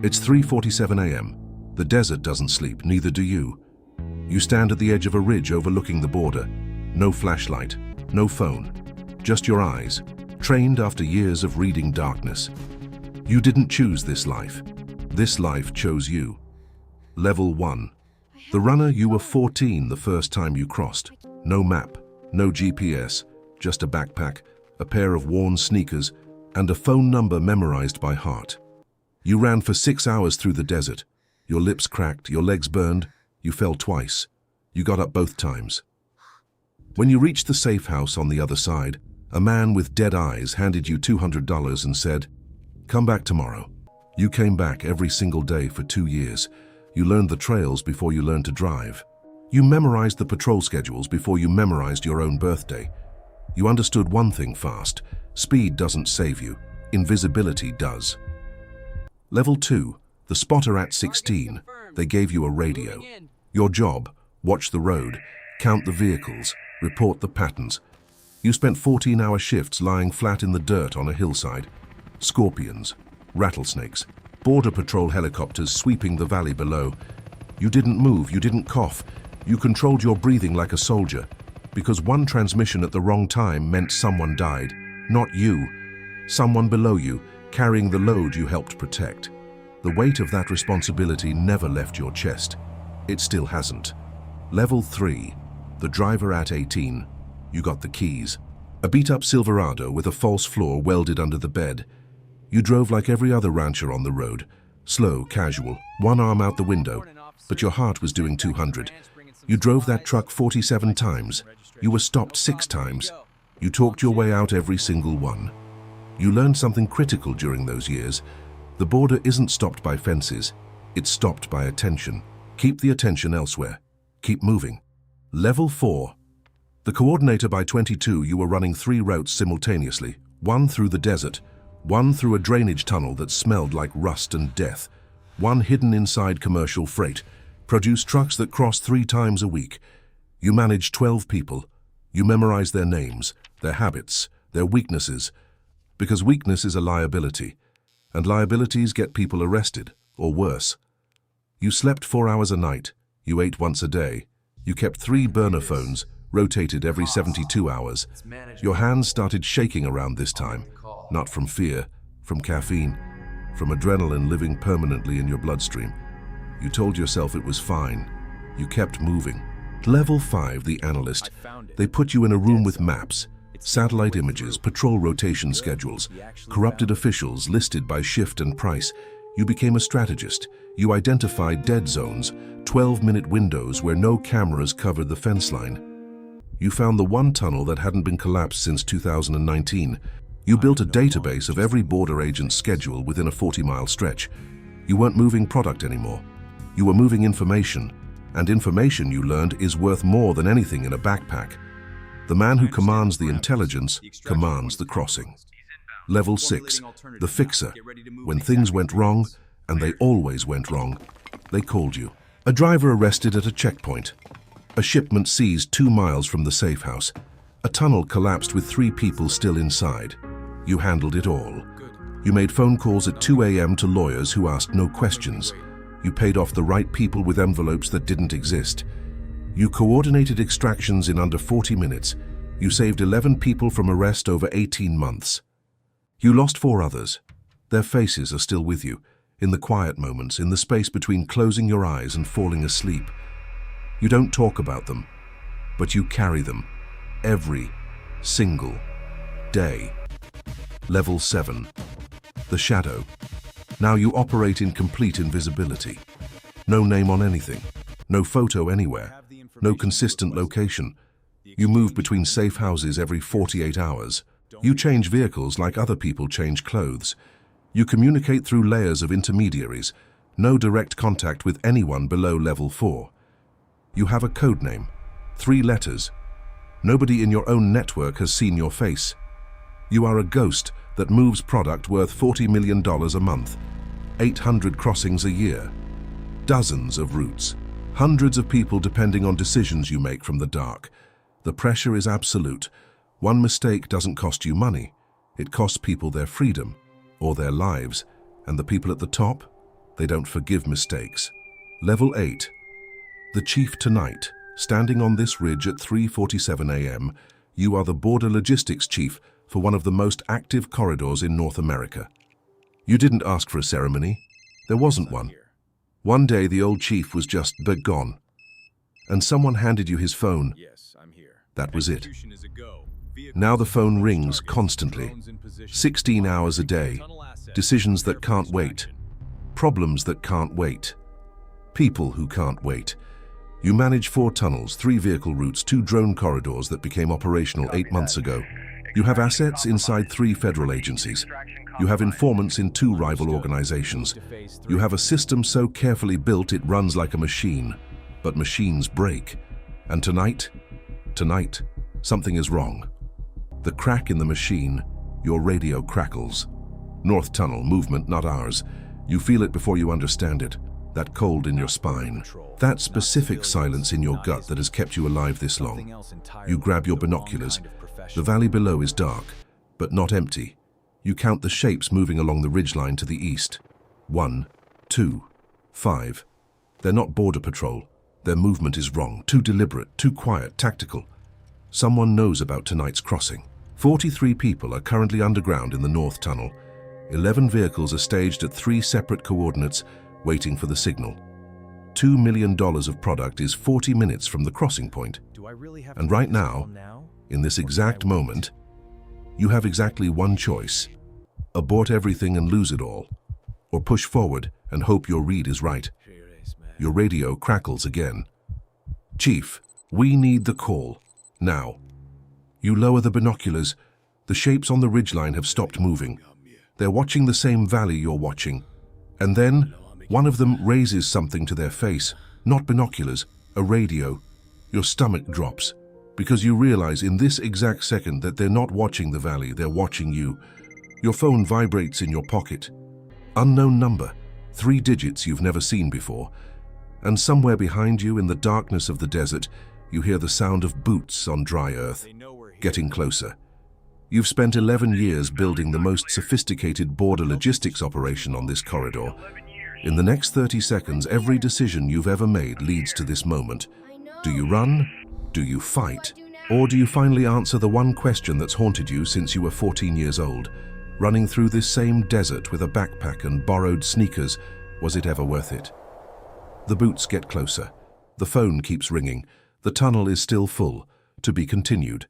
It's 3:47 a.m. The desert doesn't sleep, neither do you. You stand at the edge of a ridge overlooking the border. No flashlight, no phone, just your eyes, trained after years of reading darkness. You didn't choose this life. This life chose you. Level 1. The runner, you were 14 the first time you crossed. No map, no GPS, just a backpack, a pair of worn sneakers, and a phone number memorized by heart. You ran for 6 hours through the desert. Your lips cracked, your legs burned, you fell twice. You got up both times. When you reached the safe house on the other side, a man with dead eyes handed you $200 and said, "Come back tomorrow." You came back every single day for 2 years. You learned the trails before you learned to drive. You memorized the patrol schedules before you memorized your own birthday. You understood one thing fast: speed doesn't save you, invisibility does. Level 2. The spotter at 16. They gave you a radio. Your job: watch the road, count the vehicles, report the patterns. You spent 14-hour shifts lying flat in the dirt on a hillside. Scorpions, rattlesnakes, border patrol helicopters sweeping the valley below. You didn't move, you didn't cough. You controlled your breathing like a soldier, because one transmission at the wrong time meant someone died. Not you. Someone below you, carrying the load you helped protect. The weight of that responsibility never left your chest. It still hasn't. Level 3. The driver at 18. You got the keys. A beat-up Silverado with a false floor welded under the bed. You drove like every other rancher on the road. Slow, casual, one arm out the window, but your heart was doing 200. You drove that truck 47 times. You were stopped 6 times. You talked your way out every single one. You learned something critical during those years. The border isn't stopped by fences. It's stopped by attention. Keep the attention elsewhere. Keep moving. Level 4. The coordinator by 22, you were running 3 routes simultaneously. One through the desert, one through a drainage tunnel that smelled like rust and death, one hidden inside commercial freight, produced trucks that crossed 3 times a week. You managed 12 people. You memorized their names, their habits, their weaknesses, because weakness is a liability, and liabilities get people arrested, or worse. You slept 4 hours a night. You ate once a day. You kept 3 burner phones, rotated every 72 hours. Your hands started shaking around this time, not from fear, from caffeine, from adrenaline living permanently in your bloodstream. You told yourself it was fine. You kept moving. Level 5, the analyst. They put you in a room with maps, satellite images, patrol rotation schedules, corrupted officials listed by shift and price. You became a strategist. You identified dead zones, 12-minute windows where no cameras covered the fence line. You found the one tunnel that hadn't been collapsed since 2019. You built a database of every border agent's schedule within a 40-mile stretch. You weren't moving product anymore. You were moving information, and information, you learned, is worth more than anything in a backpack. The man who commands the intelligence commands the crossing. Level 6, the fixer. When things went wrong, and they always went wrong, they called you. A driver arrested at a checkpoint. A shipment seized 2 miles from the safe house. A tunnel collapsed with 3 people still inside. You handled it all. You made phone calls at 2 a.m. to lawyers who asked no questions. You paid off the right people with envelopes that didn't exist. You coordinated extractions in under 40 minutes. You saved 11 people from arrest over 18 months. You lost 4 others. Their faces are still with you, in the quiet moments, in the space between closing your eyes and falling asleep. You don't talk about them, but you carry them every single day. Level 7. The shadow. Now you operate in complete invisibility. No name on anything, no photo anywhere, no consistent location. You move between safe houses every 48 hours. You change vehicles like other people change clothes. You communicate through layers of intermediaries, no direct contact with anyone below level 4. You have a code name, 3 letters. Nobody in your own network has seen your face. You are a ghost that moves product worth $40 million a month, 800 crossings a year, dozens of routes, hundreds of people depending on decisions you make from the dark. The pressure is absolute. One mistake doesn't cost you money. It costs people their freedom or their lives, and the people at the top, They don't forgive mistakes. Level 8. The Chief tonight. Standing on this ridge at 3:47 a.m., you are the border logistics chief for one of the most active corridors in North America. You didn't ask for a ceremony. There wasn't one. One day the old chief was just gone, and someone handed you his phone. Yes, I'm here. That was it. Now the phone rings constantly, 16 hours a day, decisions that can't wait, problems that can't wait, people who can't wait. You manage 4 tunnels, 3 vehicle routes, 2 drone corridors that became operational 8 months ago. You have assets inside 3 federal agencies. You have informants in 2 rival organizations. You have a system so carefully built it runs like a machine. But machines break. And tonight, something is wrong. The crack in the machine, your radio crackles. North Tunnel, movement not ours. You feel it before you understand it. That cold in your spine. That specific silence in your gut that has kept you alive this long. You grab your binoculars. The valley below is dark, but not empty. You count the shapes moving along the ridgeline to the east. 1, 2, 5. They're not border patrol. Their movement is wrong, too deliberate, too quiet, tactical. Someone knows about tonight's crossing. 43 people are currently underground in the North Tunnel. 11 vehicles are staged at 3 separate coordinates, waiting for the signal. $2 million of product is 40 minutes from the crossing point. And right now, in this exact moment, you have exactly one choice. Abort everything and lose it all, or push forward and hope your read is right. Your radio crackles again. Chief, we need the call, now. You lower the binoculars. The shapes on the ridgeline have stopped moving. They're watching the same valley you're watching. And then, one of them raises something to their face, not binoculars, a radio. Your stomach drops, because you realize in this exact second that they're not watching the valley, they're watching you. Your phone vibrates in your pocket. Unknown number, 3 digits you've never seen before. And somewhere behind you in the darkness of the desert, you hear the sound of boots on dry earth, getting closer. You've spent 11 years building the most sophisticated border logistics operation on this corridor. In the next 30 seconds, every decision you've ever made leads to this moment. Do you run? Do you fight? Or do you finally answer the one question that's haunted you since you were 14 years old? Running through this same desert with a backpack and borrowed sneakers, was it ever worth it? The boots get closer. The phone keeps ringing. The tunnel is still full. To be continued.